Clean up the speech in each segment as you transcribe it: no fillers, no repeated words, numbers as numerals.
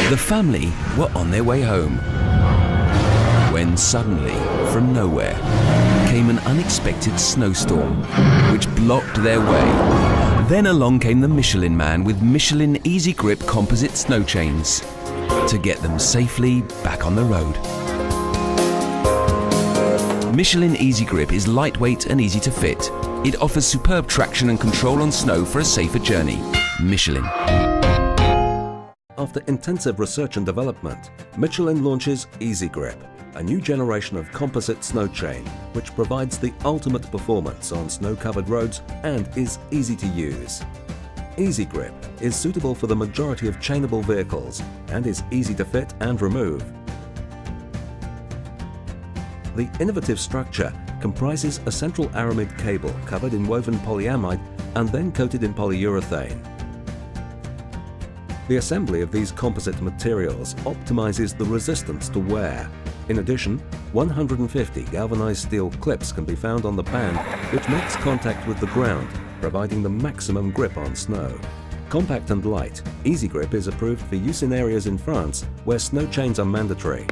The family were on their way home when suddenly, from nowhere, came an unexpected snowstorm which blocked their way. Then along came the Michelin Man with Michelin Easy Grip composite snow chains to get them safely back on the road. Michelin Easy Grip is lightweight and easy to fit. It offers superb traction and control on snow for a safer journey. Michelin. After intensive research and development, Michelin launches Easy Grip, a new generation of composite snow chain which provides the ultimate performance on snow-covered roads and is easy to use. Easy Grip is suitable for the majority of chainable vehicles and is easy to fit and remove. The innovative structure comprises a central aramid cable covered in woven polyamide and then coated in polyurethane. The assembly of these composite materials optimizes the resistance to wear. In addition, 150 galvanized steel clips can be found on the band, which makes contact with the ground, providing the maximum grip on snow. Compact and light, Easy Grip is approved for use in areas in France where snow chains are mandatory.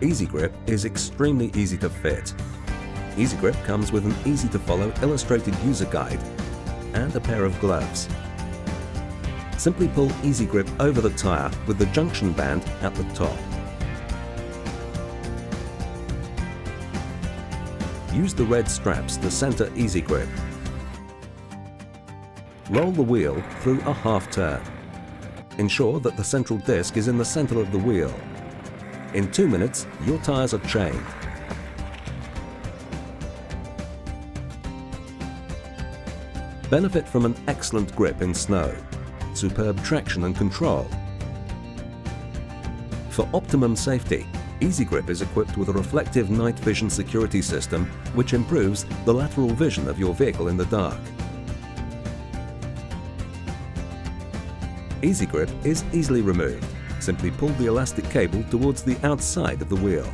Easy Grip is extremely easy to fit. Easy Grip comes with an easy-to-follow illustrated user guide and a pair of gloves. Simply pull Easy Grip over the tire with the junction band at the top. Use the red straps to center Easy Grip. Roll the wheel through a half turn. Ensure that the central disc is in the center of the wheel. In 2 minutes, your tires are chained. Benefit from an excellent grip in snow, superb traction and control. For optimum safety, Easy Grip is equipped with a reflective night vision security system which improves the lateral vision of your vehicle in the dark. Easy Grip is easily removed. Simply pull the elastic cable towards the outside of the wheel.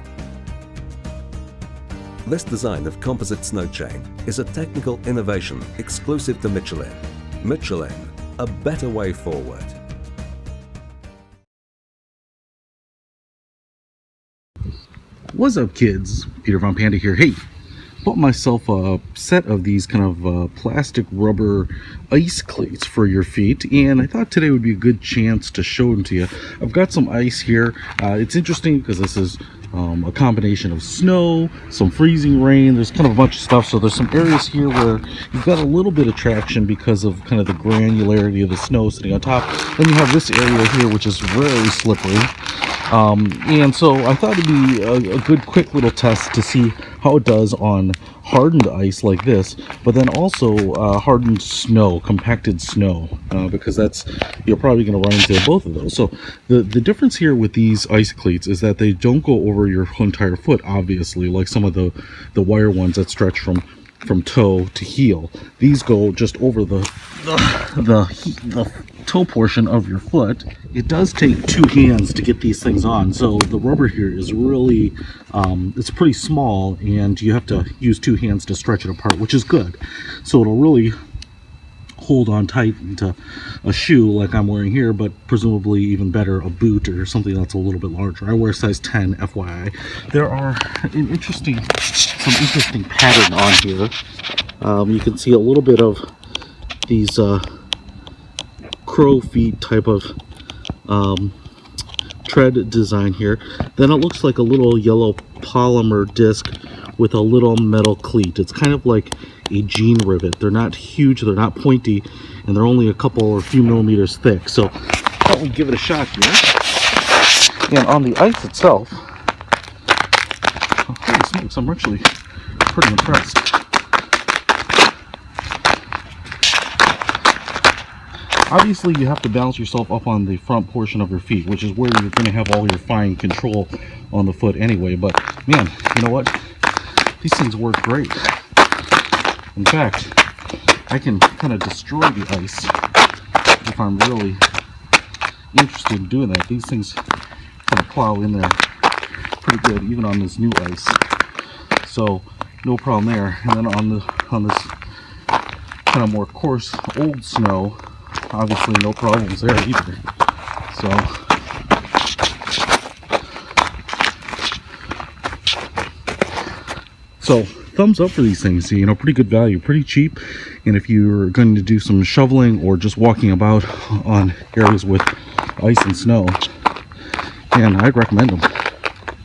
This design of composite snow chain is a technical innovation exclusive to Michelin. Michelin, a better way forward. What's up, kids? Peter Von Panda here. Hey, bought myself a set of these kind of plastic rubber ice cleats for your feet, and I thought today would be a good chance to show them to you. I've got some ice here. It's interesting because this is a combination of snow, some freezing rain. There's kind of a bunch of stuff. So there's some areas here where you've got a little bit of traction because of kind of the granularity of the snow sitting on top. Then you have this area here which is very slippery. And so I thought it'd be a good quick little test to see how it does on hardened ice like this, but then also hardened snow, compacted snow, because you're probably going to run into both of those. So the difference here with these ice cleats is that they don't go over your entire foot, obviously, like some of the wire ones that stretch from toe to heel. These go just over the toe portion of your foot. It does take 2 hands to get these things on, so the rubber here is really it's pretty small, and you have to use 2 hands to stretch it apart, which is good. So it'll really hold on tight into a shoe like I'm wearing here, but presumably even better a boot or something that's a little bit larger. I wear size 10, FYI. There are some interesting pattern on here. You can see a little bit of these crow feet type of tread design here. Then it looks like a little yellow polymer disc with a little metal cleat. It's kind of like a jean rivet. They're not huge, they're not pointy, and they're only a couple or a few millimeters thick. So I'll give it a shot here. And on the ice itself, holy smokes, I'm actually pretty impressed. Obviously, you have to balance yourself up on the front portion of your feet, which is where you're going to have all your fine control on the foot anyway. But man, you know what? These things work great. In fact, I can kind of destroy the ice if I'm really interested in doing that. These things kind of plow in there pretty good, even on this new ice. So no problem there. And then on this kind of more coarse old snow, obviously no problems there either. So So thumbs up for these things. You know, pretty good value, pretty cheap. And if you're going to do some shoveling or just walking about on areas with ice and snow, man, I'd recommend them.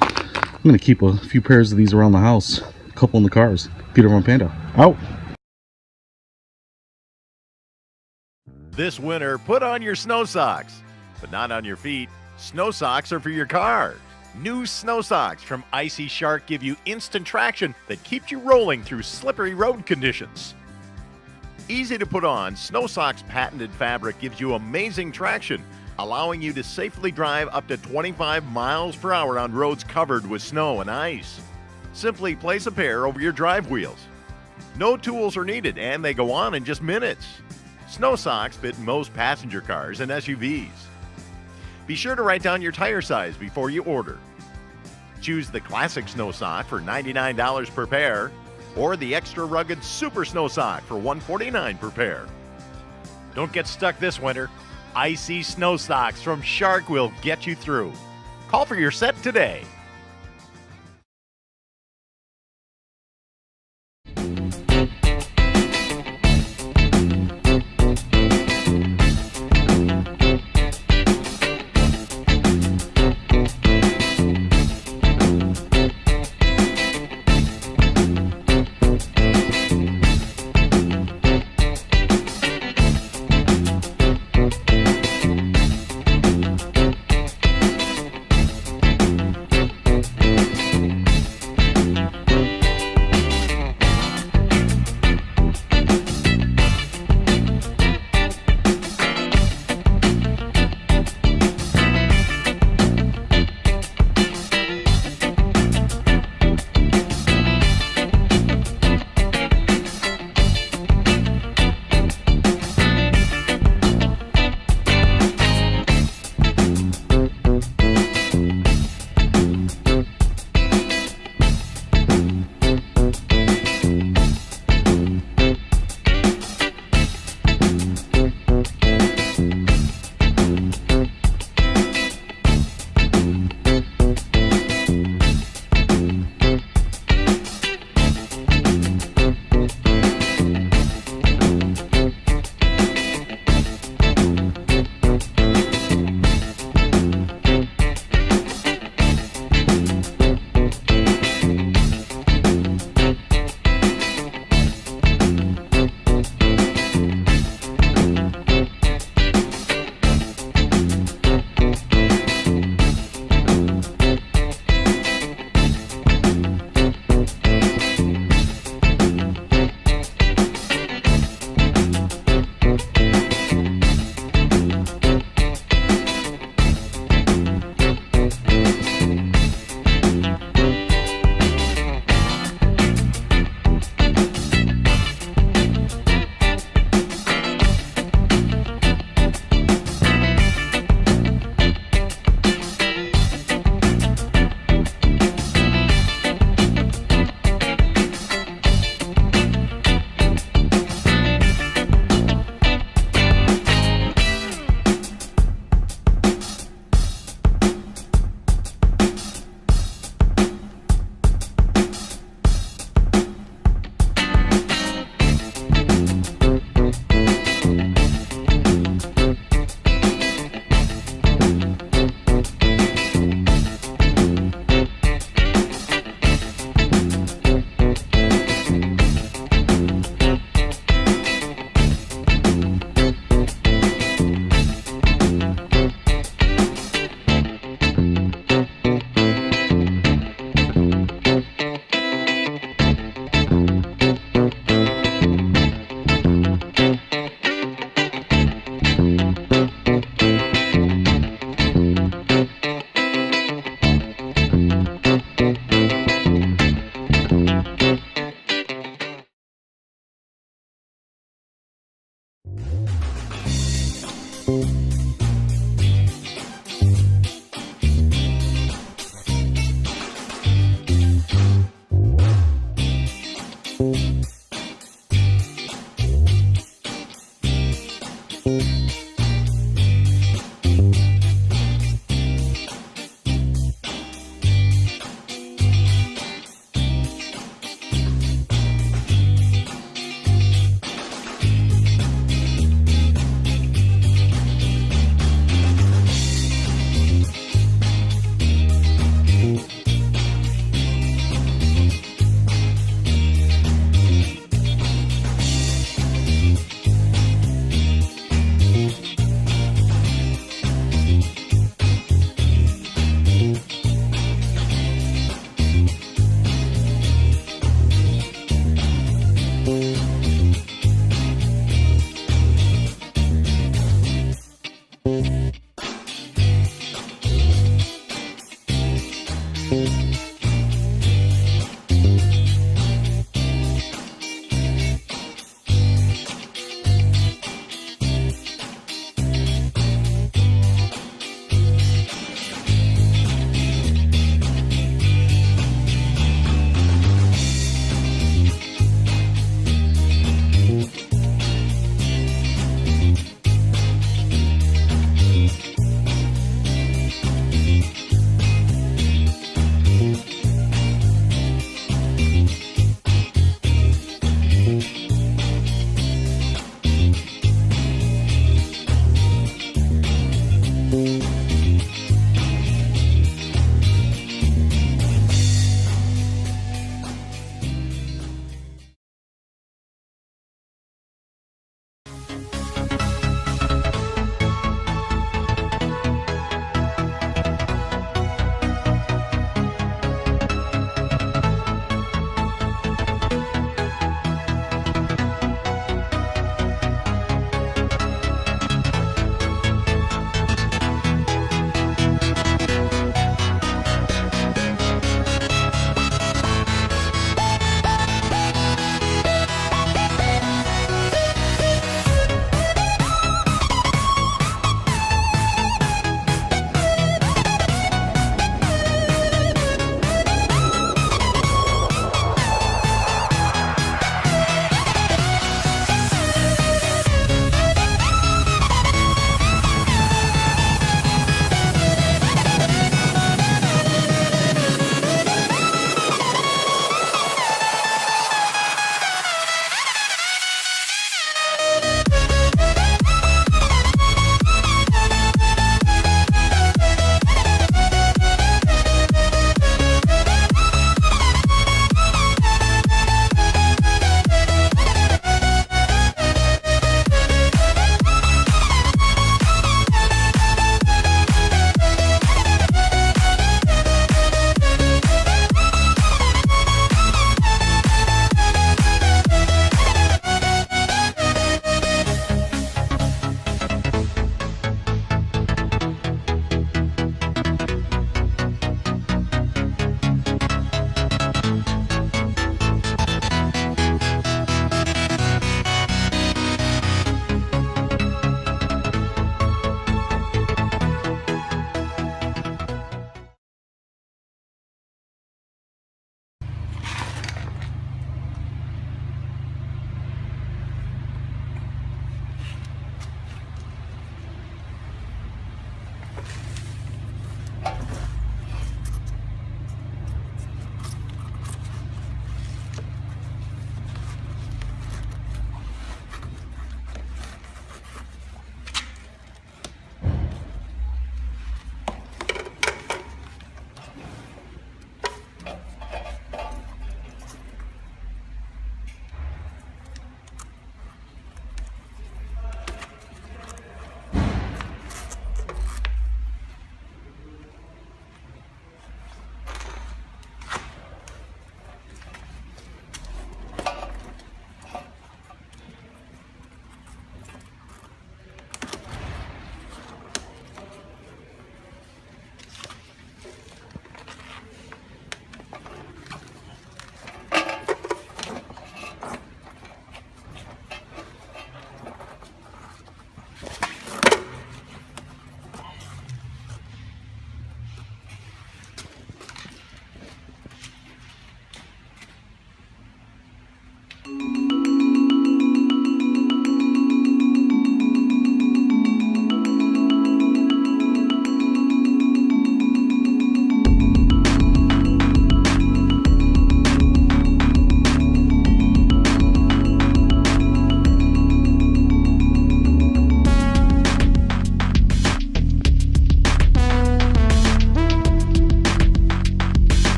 I'm going to keep a few pairs of these around the house, a couple in the cars. Peter Von Panda, out. This winter, put on your snow socks, but not on your feet. Snow socks are for your car. New snow socks from Icy Shark give you instant traction that keeps you rolling through slippery road conditions. Easy to put on, Snow Socks' patented fabric gives you amazing traction, allowing you to safely drive up to 25 miles per hour on roads covered with snow and ice. Simply place a pair over your drive wheels. No tools are needed, and they go on in just minutes. Snow socks fit in most passenger cars and SUVs. Be sure to write down your tire size before you order. Choose the classic snow sock for $99 per pair, or the extra rugged super snow sock for $149 per pair. Don't get stuck this winter. Icy snow socks from Shark will get you through. Call for your set today.